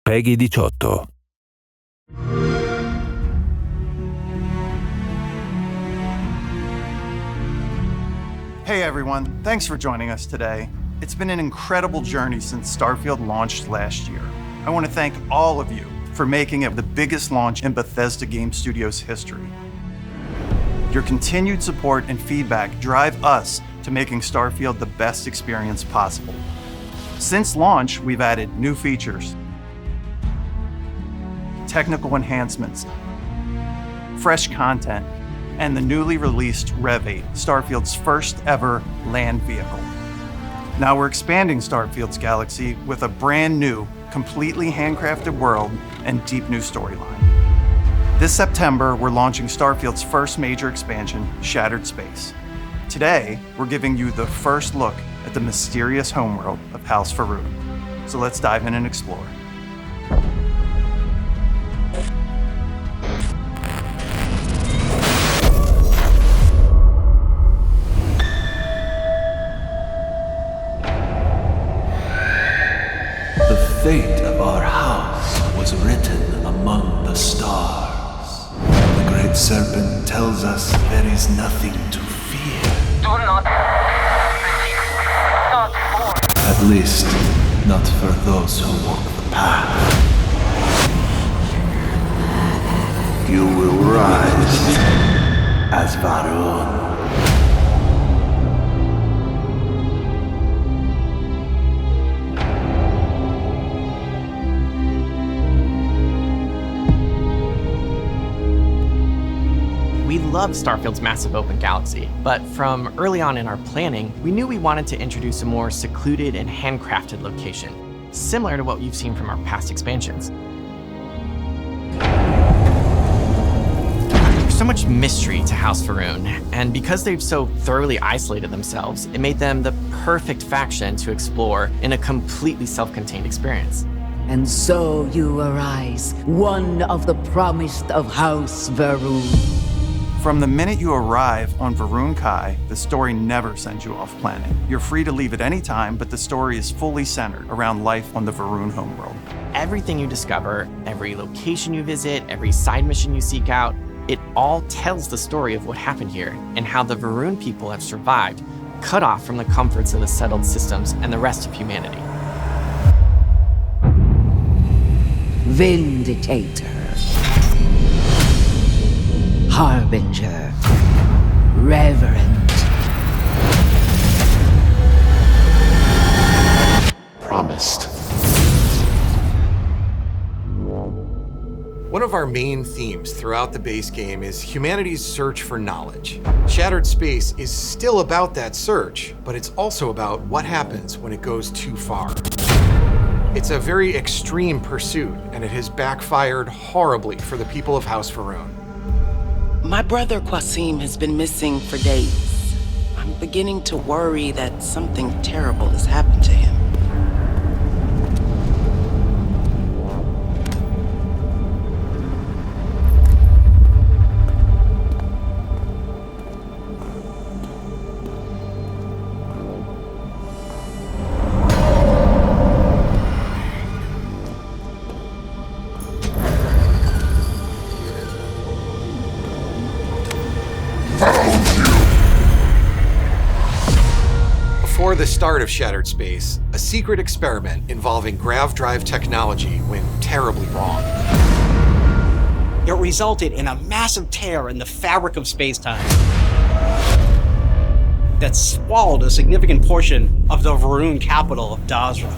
PEGI 18. Hey everyone, thanks for joining us today. It's been an incredible journey since Starfield launched last year. I want to thank all of you for making it the biggest launch in Bethesda Game Studios history. Your continued support and feedback drive us to making Starfield the best experience possible. Since launch, we've added new features, technical enhancements, fresh content, and the newly released Rev 8, Starfield's first ever land vehicle. Now we're expanding Starfield's galaxy with a brand new, completely handcrafted world and deep new storyline. This September, we're launching Starfield's first major expansion, Shattered Space. Today, we're giving you the first look at the mysterious homeworld of House Va'ruun. So let's dive in and explore. The fate of our house was written among the stars. The great serpent tells us there is nothing to fear. Do not believe. Not for. At least, not for those who walk the path. You will rise as Va'ruun. We love Starfield's massive open galaxy, but from early on in our planning, we knew we wanted to introduce a more secluded and handcrafted location, similar to what you've seen from our past expansions. There's so much mystery to House Va'ruun, and because they've so thoroughly isolated themselves, it made them the perfect faction to explore in a completely self-contained experience. And so you arise, one of the promised of House Va'ruun. From the minute you arrive on Va'ruun Kai, the story never sends you off planet. You're free to leave at any time, but the story is fully centered around life on the Va'ruun homeworld. Everything you discover, every location you visit, every side mission you seek out, it all tells the story of what happened here and how the Va'ruun people have survived, cut off from the comforts of the settled systems and the rest of humanity. Vindicator. Harbinger. Reverend. Promised. One of our main themes throughout the base game is humanity's search for knowledge. Shattered Space is still about that search, but it's also about what happens when it goes too far. It's a very extreme pursuit, and it has backfired horribly for the people of House Va'ruun. My brother Qasim has been missing for days. I'm beginning to worry that something terrible has happened to him. Before the start of Shattered Space, a secret experiment involving grav drive technology went terribly wrong. It resulted in a massive tear in the fabric of space-time that swallowed a significant portion of the Va'ruun capital of Dazra.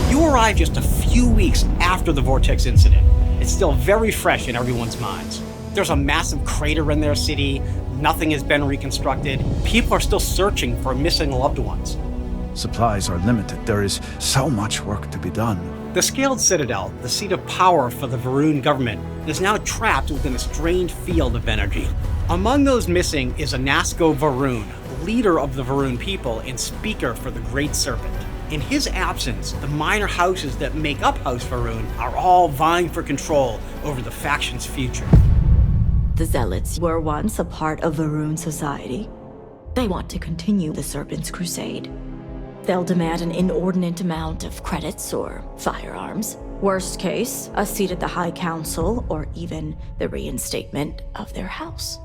You arrived just a few weeks after the Vortex incident. It's still very fresh in everyone's minds. There's a massive crater in their city. Nothing has been reconstructed. People are still searching for missing loved ones. Supplies are limited. There is so much work to be done. The Scaled Citadel, the seat of power for the Va'ruun government, is now trapped within a strange field of energy. Among those missing is Anasco Va'ruun, leader of the Va'ruun people and speaker for the Great Serpent. In his absence, the minor houses that make up House Va'ruun are all vying for control over the faction's future. The Zealots were once a part of Va'ruun society. They want to continue the Serpent's crusade. they'll demand an inordinate amount of credits or firearms. Worst case, a seat at the High Council, or even the reinstatement of their house.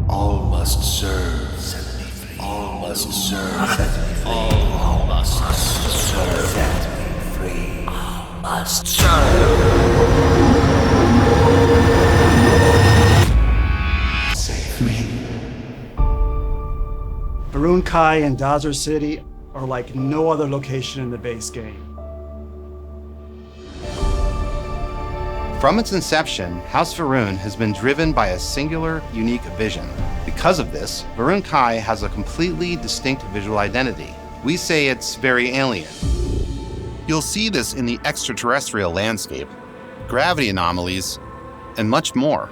All must serve. Set me free. All must serve. Set me free. All must serve. Set me free. All must serve. Save me. Va'ruun Kai and Dazra City are like no other location in the base game. From its inception, House Va'ruun has been driven by a singular, unique vision. Because of this, Va'ruun Kai has a completely distinct visual identity. We say it's very alien. You'll see this in the extraterrestrial landscape, gravity anomalies, and much more.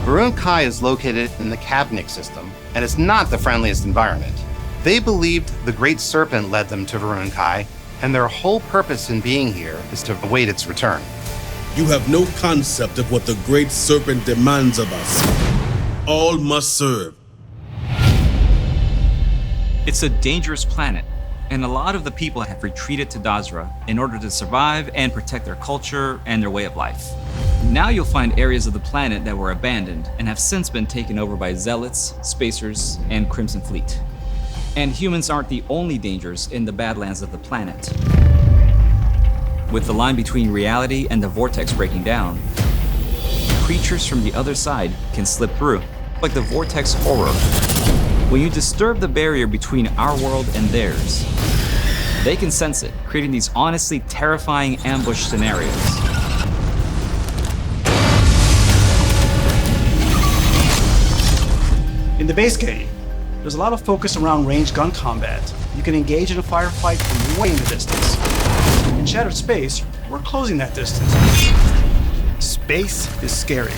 Va'ruun Kai is located in the Cabinet system, and it's not the friendliest environment. They believed the Great Serpent led them to Va'ruun Kai, and their whole purpose in being here is to await its return. You have no concept of what the Great Serpent demands of us. All must serve. It's a dangerous planet, and a lot of the people have retreated to Dazra in order to survive and protect their culture and their way of life. Now you'll find areas of the planet that were abandoned and have since been taken over by zealots, spacers, and Crimson Fleet. And humans aren't the only dangers in the badlands of the planet. With the line between reality and the vortex breaking down, creatures from the other side can slip through, like the vortex horror. When you disturb the barrier between our world and theirs, they can sense it, creating these honestly terrifying ambush scenarios. In the base game, there's a lot of focus around ranged gun combat. You can engage in a firefight from way in the distance. In Shattered Space, we're closing that distance. Space is scary.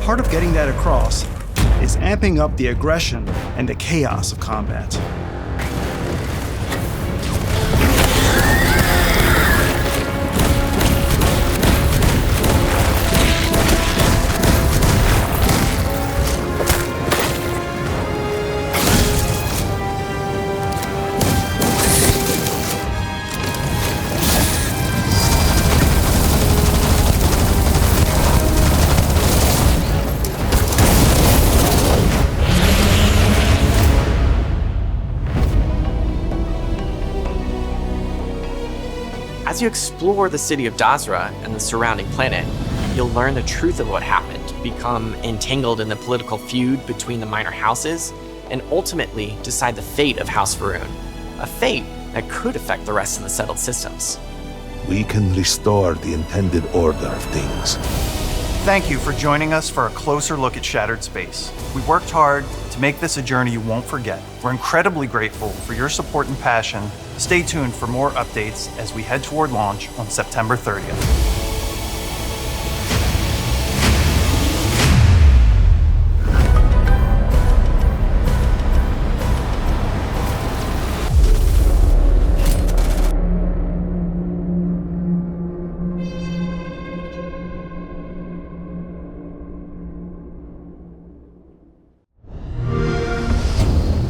Part of getting that across is amping up the aggression and the chaos of combat. As you explore the city of Dazra and the surrounding planet, you'll learn the truth of what happened, become entangled in the political feud between the minor houses, and ultimately decide the fate of House Va'ruun, a fate that could affect the rest of the settled systems. We can restore the intended order of things. Thank you for joining us for a closer look at Shattered Space. We worked hard to make this a journey you won't forget. We're incredibly grateful for your support and passion. Stay tuned for more updates as we head toward launch on September 30th.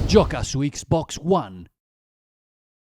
Gioca su Xbox One